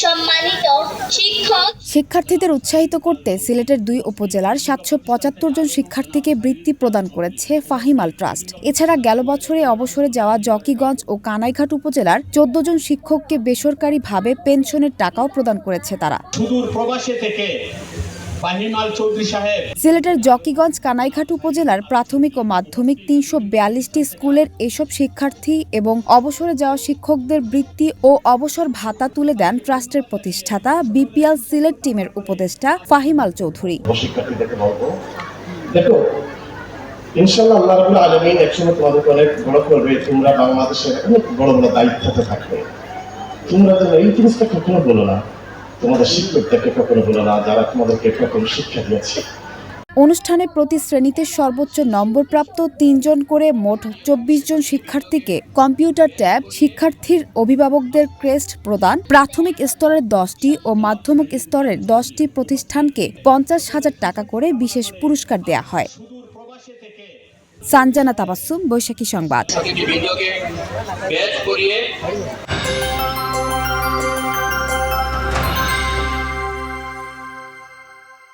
সম্মানিত শিক্ষক। শিক্ষার্থীদের উৎসাহিত করতে সিলেটের 2 উপজেলার 775 জন শিক্ষার্থীকে বৃত্তি প্রদান করেছে ফাহিমাল ট্রাস্ট। এছাড়া গেল বছরে অবসরে যাওয়া জকিগঞ্জ ও কানাইঘাট উপজেলার 14 জন শিক্ষককে বেসরকারিভাবে পেনশনের টাকাও প্রদান করেছে তারা। সুদূর প্রবাসী থেকে ফাহিমাল চৌধুরী সাহেব। সিলেটের জকিগঞ্জ কানাইঘাট উপজেলার প্রাথমিক ও মাধ্যমিক 342টি স্কুলের এসব শিক্ষার্থী এবং অবসরে যাওয়া শিক্ষকদের বৃত্তি ও অবসর ভাতা তুলে দেন ট্রাস্টের প্রতিষ্ঠাতা বিপিএল সিলেট টিমের উপদেষ্টা ফাহিমাল চৌধুরী। শিক্ষার্থীদেরকে বলবো, দেখো ইনশাআল্লাহ আল্লাহ রাব্বুল আলামিন একসময় তোমাদেরকে অনেক বড় করবে। তোমরা বাংলাদেশের অনেক বড় বড় দায়িত্বতে থাকবে। তোমরা যেন এই জিনিসটা কখনো বলো না, তোমাদের শিক্ষকদেরকে কখনো বলো না যারা তোমাদেরকে কখনো শিক্ষা দিয়েছে। অনুষ্ঠানে প্রতি শ্রেণীতে সর্বোচ্চ নম্বরপ্রাপ্ত 3 জন করে মোট 24 জন শিক্ষার্থীকে কম্পিউটার ট্যাব, শিক্ষার্থীর অভিভাবকদের ক্রেস্ট প্রদান, প্রাথমিক স্তরের 10টি ও মাধ্যমিক স্তরের 10টি প্রতিষ্ঠানকে 50,000 টাকা করে বিশেষ পুরস্কার দেয়া হয়। সানজানা তাবাসসুম, বৈশাখী সংবাদ।